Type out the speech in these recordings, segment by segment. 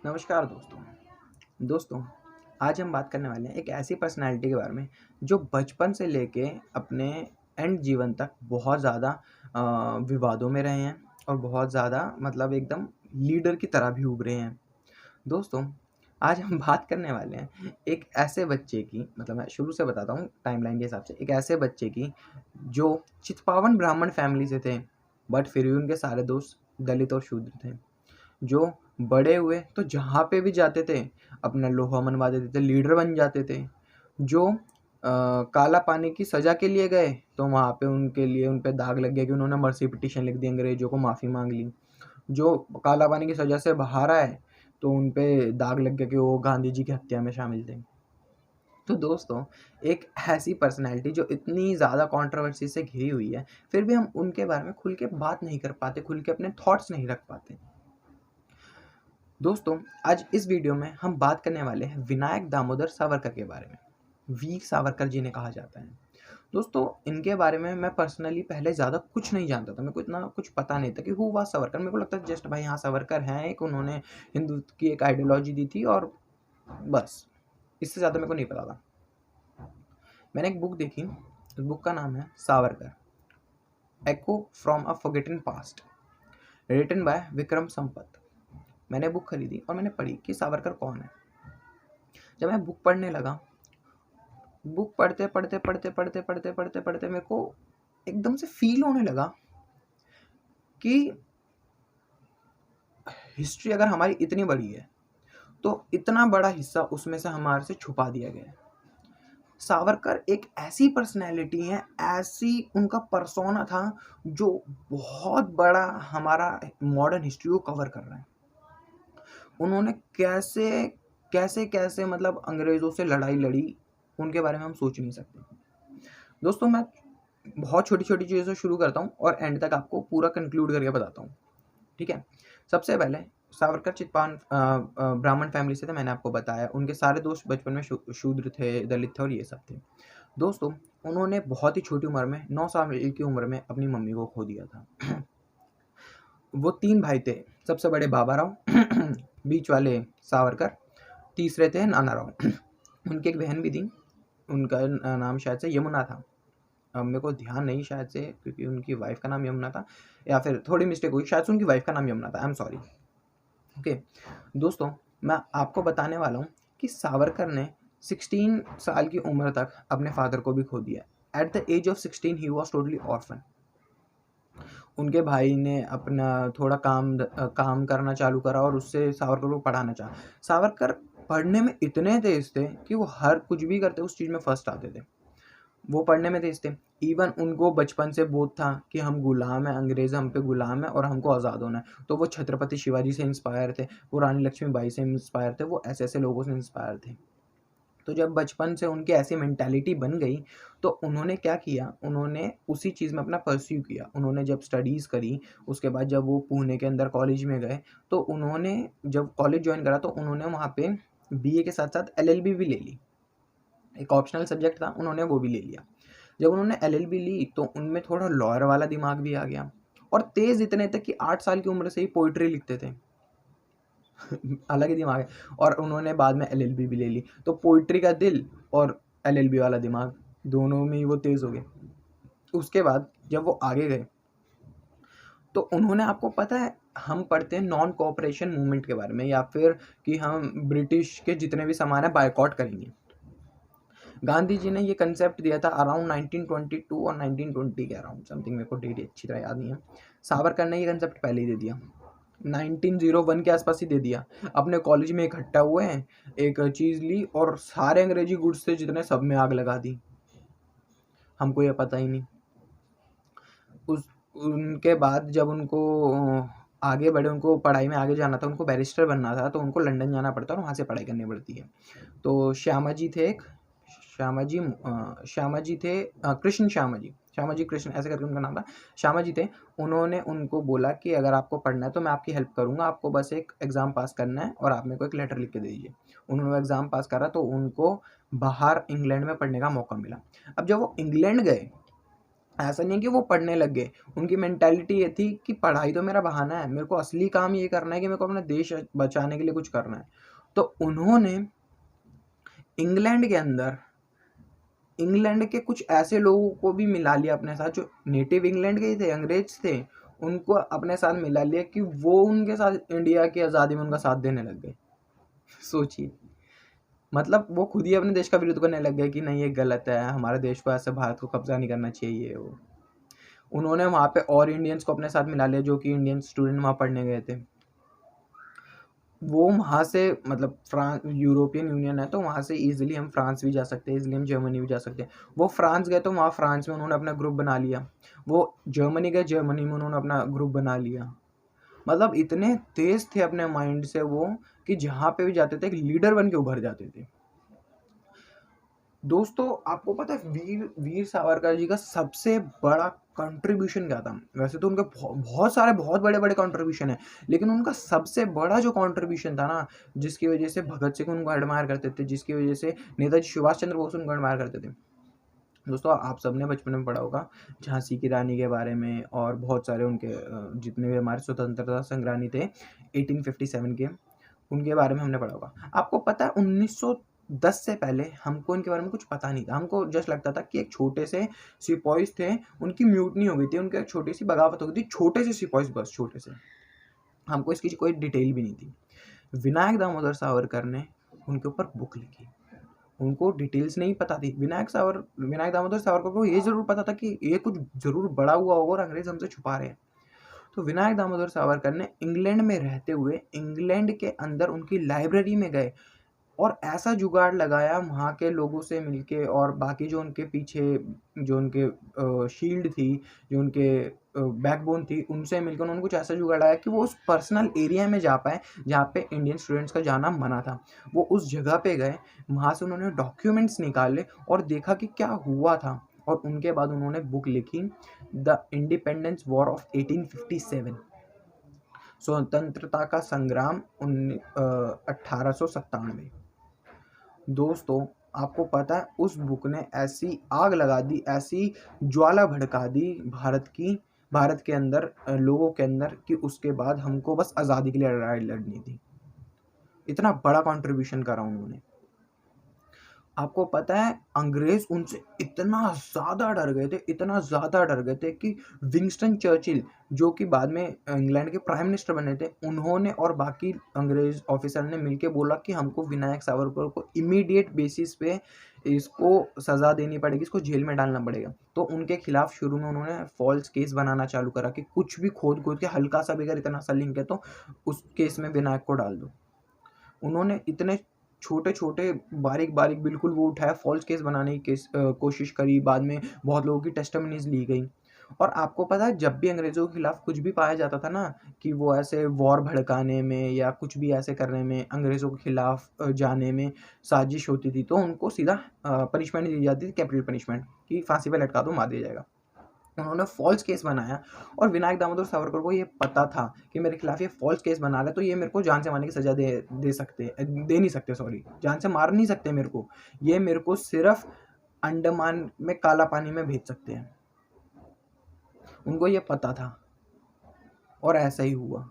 नमस्कार दोस्तों। आज हम बात करने वाले हैं एक ऐसी पर्सनैलिटी के बारे में जो बचपन से लेके अपने एंड जीवन तक बहुत ज़्यादा विवादों में रहे हैं और बहुत ज़्यादा मतलब एकदम लीडर की तरह भी उभरे हैं। दोस्तों, आज हम बात करने वाले हैं एक ऐसे बच्चे की, मतलब मैं शुरू से बताता हूँ टाइमलाइन के हिसाब से, एक ऐसे बच्चे की जो चितपावन ब्राह्मण फैमिली से थे, बट फिर भी उनके सारे दोस्त दलित और शूद्र थे। जो बड़े हुए तो जहाँ पे भी जाते थे अपना लोहा मनवा देते थे, लीडर बन जाते थे। जो काला पानी की सज़ा के लिए गए तो वहाँ पे उनके लिए उन पे दाग लग गया कि उन्होंने मर्सी पिटीशन लिख दी, अंग्रेज़ों को माफ़ी माँग ली। जो काला पानी की सज़ा से बाहर आए तो उन पे दाग लग गया कि वो गांधी जी की हत्या में शामिल थे। तो दोस्तों, एक ऐसी पर्सनैलिटी जो इतनी ज़्यादा कंट्रोवर्सी से घिरी हुई है, फिर भी हम उनके बारे में खुल के बात नहीं कर पाते, खुल के अपने थॉट्स नहीं रख पाते। दोस्तों, आज इस वीडियो में हम बात करने वाले हैं विनायक दामोदर सावरकर के बारे में। वीर सावरकर जिन्हें कहा जाता है। दोस्तों, इनके बारे में मैं पर्सनली पहले ज़्यादा कुछ नहीं जानता था। मेरे को इतना कुछ पता नहीं था कि हू वाज़ सावरकर। मेरे को लगता था जस्ट भाई हाँ, सावरकर हैं एक, उन्होंने हिंदुत्व की एक आइडियोलॉजी दी थी और बस, इससे ज़्यादा मेरे को नहीं पता था। मैंने एक बुक देखी, उस बुक का नाम है Savarkar, echo from a forgotten past, written by Vikram Sampath. मैंने बुक खरीदी और मैंने पढ़ी कि सावरकर कौन है। जब मैं बुक पढ़ने लगा, बुक पढ़ते मेरे को एकदम से फ़ील होने लगा कि हिस्ट्री अगर हमारी इतनी बड़ी है, तो इतना बड़ा हिस्सा उसमें से हमारे से छुपा दिया गया है। सावरकर एक ऐसी पर्सनैलिटी है, ऐसी उनका पर्सोना था जो बहुत बड़ा हमारा मॉडर्न हिस्ट्री को कवर कर रहा है। उन्होंने कैसे मतलब अंग्रेज़ों से लड़ाई लड़ी, उनके बारे में हम सोच नहीं सकते। दोस्तों, मैं बहुत छोटी-छोटी चीज़ों से शुरू करता हूँ और एंड तक आपको पूरा कंक्लूड करके बताता हूँ, ठीक है? सबसे पहले सावरकर चितपावन ब्राह्मण फैमिली से थे, मैंने आपको बताया। उनके सारे दोस्त बचपन में शूद्र थे, दलित थे और ये सब थे। दोस्तों, उन्होंने बहुत ही छोटी उम्र में 9 साल की उम्र में अपनी मम्मी को खो दिया था। वो 3 भाई थे, सबसे बड़े बाबा राव, बीच वाले सावरकर, तीसरे थे नाना राव। उनकी एक बहन भी थी, उनका नाम शायद से यमुना था। अब मेरे को ध्यान नहीं, शायद से क्योंकि उनकी वाइफ़ का नाम यमुना था, या फिर थोड़ी मिस्टेक हुई, शायद से उनकी वाइफ़ का नाम यमुना था। I am sorry. ओके। दोस्तों, मैं आपको बताने वाला हूँ कि सावरकर ने 16 साल की उम्र तक अपने फादर को भी खो दिया। At the age of 16 he was totally orphan. उनके भाई ने अपना थोड़ा काम करना चालू करा और उससे सावरकर को पढ़ाना चाहा। सावरकर पढ़ने में इतने तेज़ थे कि वो हर कुछ भी करते उस चीज़ में फर्स्ट आते थे। वो पढ़ने में तेज़ थे। इवन उनको बचपन से बोध था कि हम गुलाम हैं, अंग्रेज़ हम पे गुलाम हैं और हमको आज़ाद होना है। तो वो छत्रपति शिवाजी से इंस्पायर थे, वो रानी लक्ष्मीबाई से इंस्पायर थे, वो ऐसे-ऐसे लोगों से इंस्पायर थे। तो जब बचपन से उनकी ऐसी मेंटालिटी बन गई, तो उन्होंने क्या किया, उन्होंने उसी चीज़ में अपना परस्यू किया। उन्होंने जब स्टडीज़ करी, उसके बाद जब वो पुणे के अंदर कॉलेज में गए, तो उन्होंने जब कॉलेज जॉइन करा तो उन्होंने वहाँ पे बीए के साथ-साथ एलएलबी भी ले ली। एक ऑप्शनल सब्जेक्ट था, उन्होंने वो भी ले लिया। जब उन्होंने एलएलबी ली तो उनमें थोड़ा लॉयर वाला दिमाग भी आ गया और तेज़ इतने थे कि 8 साल की उम्र से ही पोएट्री लिखते थे। अलग ही दिमाग है। और उन्होंने बाद में एलएलबी भी ले ली। तो पोएट्री का दिल और एलएलबी वाला दिमाग, दोनों में ही वो तेज़ हो गए। उसके बाद जब वो आगे गए, तो उन्होंने, आपको पता है, हम पढ़ते हैं नॉन कोऑपरेशन मूवमेंट के बारे में, या फिर कि हम ब्रिटिश के जितने भी सामान है बायकॉट करेंगे। गांधी जी ने ये कंसेप्ट दिया था अराउंड 1922 और 1920 के अराउंड, समथिंग, मेरे को डेट अच्छी तरह याद नहीं है। सावरकर ने ये कंसेप्ट पहले ही दे दिया, 1901 के आसपास ही दे दिया। अपने कॉलेज में इकट्ठा हुए हैं, एक चीज़ ली और सारे अंग्रेजी गुड्स थे जितने, सब में आग लगा दी। हमको ये पता ही नहीं। उनके बाद जब उनको आगे बढ़े, उनको पढ़ाई में आगे जाना था, उनको बैरिस्टर बनना था, तो उनको लंदन जाना पड़ता है और वहाँ से पढ़ाई करनी पड़ती है। तो श्यामा जी थे एक, श्यामा जी थे, श्यामा जी कृष्ण ऐसे करके उनका नाम था। श्यामा जी थे, उन्होंने उनको बोला कि अगर आपको पढ़ना है तो मैं आपकी हेल्प करूँगा, आपको बस एक एग्ज़ाम पास करना है और आप मेरे को एक लेटर लिख के दे दीजिए। उन्होंने वो एग्ज़ाम पास करा तो उनको बाहर इंग्लैंड में पढ़ने का मौका मिला। अब जब वो इंग्लैंड गए, ऐसा नहीं है कि वो पढ़ने लग गए, उनकी मेंटालिटी ये थी कि पढ़ाई तो मेरा बहाना है, मेरे को असली काम ये करना है कि मेरे को अपना देश बचाने के लिए कुछ करना है। तो उन्होंने इंग्लैंड के अंदर इंग्लैंड के कुछ ऐसे लोगों को भी मिला लिया अपने साथ जो नेटिव इंग्लैंड के ही थे, अंग्रेज थे, उनको अपने साथ मिला लिया कि वो उनके साथ इंडिया की आज़ादी में उनका साथ देने लग गए। सोचिए, मतलब वो खुद ही अपने देश का विरोध करने लग गए कि नहीं ये गलत है, हमारे देश को ऐसे भारत को कब्जा नहीं करना चाहिए। वो उन्होंने वहाँ पे और इंडियंस को अपने साथ मिला लिया जो कि इंडियन स्टूडेंट वहाँ पढ़ने गए थे। वो वहाँ से मतलब फ्रांस यूरोपियन यूनियन है तो वहाँ से ईजिली हम फ्रांस भी जा सकते हैं, ईजिली हम जर्मनी भी जा सकते हैं। वो फ्रांस गए तो वहाँ फ्रांस में उन्होंने अपना ग्रुप बना लिया, वो जर्मनी गए, जर्मनी में उन्होंने अपना ग्रुप बना लिया। मतलब इतने तेज थे अपने माइंड से वो कि जहाँ पे भी जाते थे एक लीडर बन के उभर जाते थे। दोस्तों आपको पता है वीर वीर सावरकर जी का सबसे बड़ा कंट्रीब्यूशन क्या था? वैसे तो उनके बहुत सारे बहुत बड़े-बड़े कंट्रीब्यूशन हैं, लेकिन उनका सबसे बड़ा जो कंट्रीब्यूशन था ना, जिसकी वजह से भगत सिंह उनको एडमायर करते थे, जिसकी वजह से नेताजी सुभाष चंद्र बोस उनको एडमायर करते थे। दोस्तों आप सबने बचपन में पढ़ा होगा झांसी की रानी के बारे में और बहुत सारे उनके जितने भी हमारे स्वतंत्रता संग्रामी थे 1857 के, उनके बारे में हमने पढ़ा होगा। आपको पता है 1910 से पहले हमको इनके बारे में कुछ पता नहीं था। हमको जस्ट लगता था कि एक छोटे से सिपाहीस थे, उनकी म्यूटनी हो गई थी, उनकी एक छोटी-सी बगावत हो गई थी, छोटे से सिपाहीस बस छोटे से। हमको इसकी कोई डिटेल भी नहीं थी। विनायक दामोदर सावरकर ने उनके ऊपर बुक लिखी। उनको डिटेल्स नहीं पता थी। विनायक दामोदर सावरकर को ये ज़रूर पता था कि ये कुछ ज़रूर बड़ा हुआ होगा और अंग्रेज़ हमसे छुपा रहे हैं। तो विनायक दामोदर सावरकर ने इंग्लैंड में रहते हुए इंग्लैंड के अंदर उनकी लाइब्रेरी में गए और ऐसा जुगाड़ लगाया वहाँ के लोगों से मिलके और बाकी जो उनके पीछे जो उनके शील्ड थी, जो उनके बैकबोन थी, उनसे मिलकर उन्होंने कुछ ऐसा जुगाड़ लगाया कि वो उस पर्सनल एरिया में जा पाएँ जहाँ पे इंडियन स्टूडेंट्स का जाना मना था। वो उस जगह पे गए, वहाँ से उन्होंने डॉक्यूमेंट्स निकाले और देखा कि क्या हुआ था और उनके बाद उन्होंने बुक लिखी द इंडिपेंडेंस वॉर ऑफ 1857 स्वतंत्रता का संग्राम 1897। दोस्तों आपको पता है उस बुक ने ऐसी आग लगा दी, ऐसी ज्वाला भड़का दी भारत के अंदर लोगों के अंदर कि उसके बाद हमको बस आज़ादी के लिए लड़ाई लड़नी थी। इतना बड़ा कंट्रीब्यूशन करा उन्होंने। आपको पता है अंग्रेज उनसे इतना ज़्यादा डर गए थे, इतना ज़्यादा डर गए थे कि विंस्टन चर्चिल जो कि बाद में इंग्लैंड के प्राइम मिनिस्टर बने थे, उन्होंने और बाकी अंग्रेज ऑफिसर ने मिलके बोला कि हमको विनायक सावरकर को इमीडिएट बेसिस पे इसको सज़ा देनी पड़ेगी, इसको जेल में डालना पड़ेगा। तो उनके खिलाफ शुरू में उन्होंने फॉल्स केस बनाना चालू करा कि कुछ भी खोद के हल्का सा भी अगर इतना सा लिंक है तो उस केस में विनायक को डाल दो। उन्होंने इतने छोटे-छोटे, बारीक-बारीक बिल्कुल वो उठाया, फ़ॉल्स केस बनाने की कोशिश करी, बाद में बहुत लोगों की टेस्टिमनीज़ ली गई। और आपको पता है जब भी अंग्रेज़ों के खिलाफ कुछ भी पाया जाता था ना कि वो ऐसे वॉर भड़काने में या कुछ भी ऐसे करने में, अंग्रेज़ों के खिलाफ जाने में साजिश होती थी, तो उनको सीधा पनिशमेंट दी जाती थी, कैपिटल पनिशमेंट कि फांसी पे लटका दो, मार दिया जाएगा। उन्होंने फ़ॉल्स केस बनाया और विनायक दामोदर सावरकर को ये पता था कि मेरे खिलाफ ये फ़ॉल्स केस बना रहा है तो ये मेरे को जान से मारने की सज़ा दे नहीं सकते, सॉरी, जान से मार नहीं सकते मेरे को। ये मेरे को सिर्फ़ अंडमान में काला पानी में भेज सकते हैं। उनको ये पता था और ऐसा ही हुआ।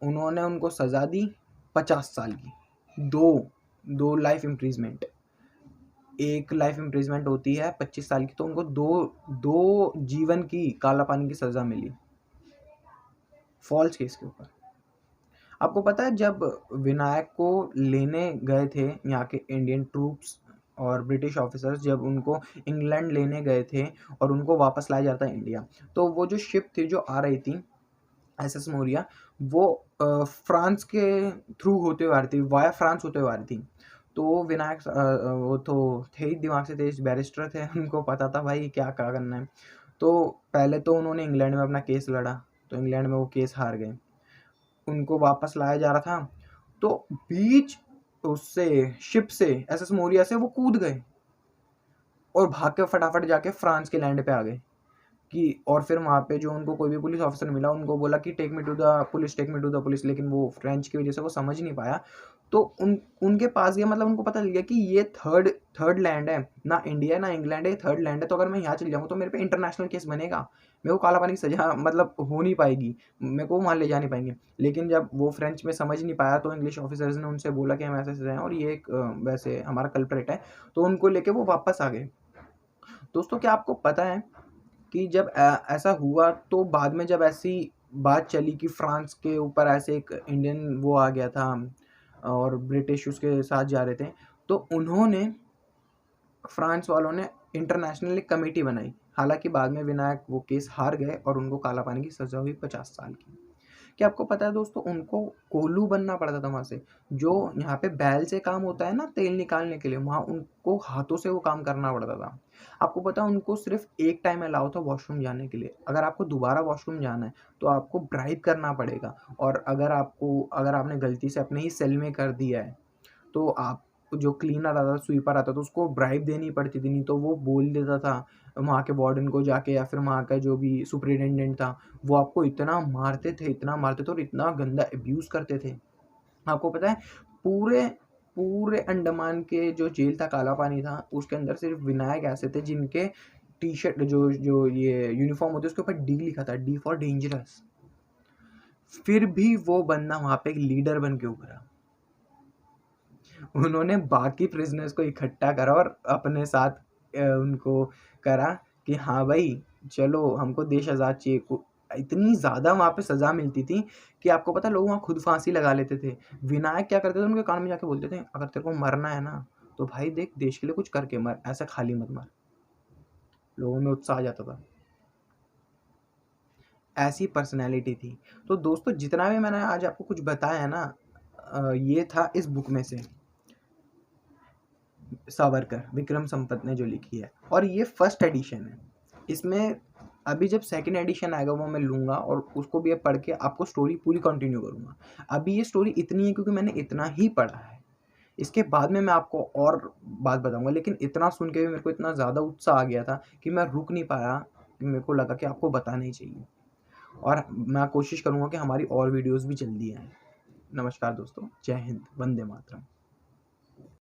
उन्होंने उनको सज़ा दी 50 साल की, 2 लाइफ़ इम्प्रिज़मेंट। एक लाइफ़ इम्प्रिज़मेंट होती है 25 साल की, तो उनको 2 जीवन की काला पानी की सज़ा मिली, फ़ॉल्स केस के ऊपर। आपको पता है जब विनायक को लेने गए थे यहाँ के इंडियन ट्रूप्स और ब्रिटिश ऑफिसर्स जब उनको इंग्लैंड लेने गए थे और उनको वापस लाया जाता है इंडिया, तो वो जो शिप थी जो आ रही थी एसएस मोरिया, वो फ्रांस के थ्रू होते हुए आ रही थी, वाया फ्रांस होते हुए आ रही थी। तो विनायक वो तो थे ही दिमाग से तेज, बैरिस्टर थे, उनको पता था भाई क्या क्या करना है। तो पहले तो उन्होंने इंग्लैंड में अपना केस लड़ा, तो इंग्लैंड में वो केस हार गए। उनको वापस लाया जा रहा था, तो बीच उससे शिप से एसएस मोरिया से वो कूद गए और भाग के फटाफट जाके फ्रांस के लैंड पे आ गए कि और फिर वहाँ पे जो उनको कोई भी पुलिस ऑफिसर मिला, उनको बोला कि take me to the police, take me to the police, लेकिन वो फ्रेंच की वजह से वो समझ नहीं पाया। तो उनके पास गया, मतलब उनको पता चल गया कि ये थर्ड लैंड है, ना इंडिया है ना इंग्लैंड है, थर्ड लैंड है। तो अगर मैं यहाँ चल जाऊँ तो मेरे पे इंटरनेशनल केस बनेगा, मेरे को काला पानी की सजा मतलब हो नहीं पाएगी, मेरे को वहाँ ले जा नहीं पाएंगे। लेकिन जब वो फ्रेंच में समझ नहीं पाया तो इंग्लिश ऑफिसर्स ने उनसे बोला कि हम ऐसे हैं और ये एक वैसे हमारा कल्प्रेट है, तो उनको लेके वो वापस आ गए। दोस्तों क्या आपको पता है कि जब ऐसा हुआ तो बाद में जब ऐसी बात चली कि फ्रांस के ऊपर ऐसे एक इंडियन वो आ गया था और ब्रिटिश उसके साथ जा रहे थे, तो उन्होंने फ्रांस वालों ने इंटरनेशनल एक कमेटी बनाई। हालांकि बाद में विनायक वो केस हार गए और उनको काला पानी की सजा हुई 50 साल की। क्या आपको पता है दोस्तों, उनको कोल्लू बनना पड़ता था वहाँ से। जो यहाँ पे बैल से काम होता है ना तेल निकालने के लिए, वहाँ उनको हाथों से वो काम करना पड़ता था। आपको पता है उनको सिर्फ एक टाइम अलाउ था वॉशरूम जाने के लिए। अगर आपको दोबारा वॉशरूम जाना है तो आपको ब्राइब करना पड़ेगा, और अगर आपने गलती से अपने ही सेल में कर दिया है तो आप जो क्लीनर आता था, स्वीपर आता था, उसको ब्राइब देनी पड़ती थी, नहीं तो वो बोल देता था वहाँ के वार्डन को जाके, या फिर वहाँ का जो भी सुपरिटेंडेंट था वो आपको इतना मारते थे और इतना गंदा अब्यूज़ करते थे। आपको पता है पूरे पूरे अंडमान के जो जेल था काला पानी था, उसके अंदर सिर्फ विनायक ऐसे थे जिनके टी शर्ट जो जो ये यूनिफॉर्म होती है उसके ऊपर डी लिखा था, डी फॉर डेंजरस। फिर भी वो बंदा वहाँ पे एक लीडर बन के उभरा। उन्होंने बाकी प्रिजनर्स को इकट्ठा करा और अपने साथ उनको करा कि हाँ भाई चलो हमको देश आज़ाद चाहिए। इतनी ज़्यादा वहाँ पे सज़ा मिलती थी कि आपको पता है लोग वहाँ खुद फांसी लगा लेते थे। विनायक क्या करते थे, उनके कान में जाके बोलते थे अगर तेरे को मरना है ना तो भाई देख देश के लिए कुछ करके मर, ऐसा खाली मत मर। लोगों में उत्साह आ जाता था। ऐसी पर्सनैलिटी थी। तो दोस्तों जितना भी मैंने आज आपको कुछ बताया है ना, ये था इस बुक में से, सावरकर, विक्रम संपत ने जो लिखी है, और ये फर्स्ट एडिशन है। इसमें अभी जब सेकंड एडिशन आएगा वो मैं लूँगा और उसको भी अब पढ़ के आपको स्टोरी पूरी कंटिन्यू करूँगा। अभी ये स्टोरी इतनी है क्योंकि मैंने इतना ही पढ़ा है। इसके बाद में मैं आपको और बात बताऊँगा, लेकिन इतना सुन के भी मेरे को इतना ज़्यादा उत्साह आ गया था कि मैं रुक नहीं पाया, कि मेरे को लगा कि आपको बताना ही चाहिए। और मैं कोशिश करूँगा कि हमारी और वीडियोज़ भी जल्दी आएँ। नमस्कार दोस्तों, जय हिंद, वंदे मातरम।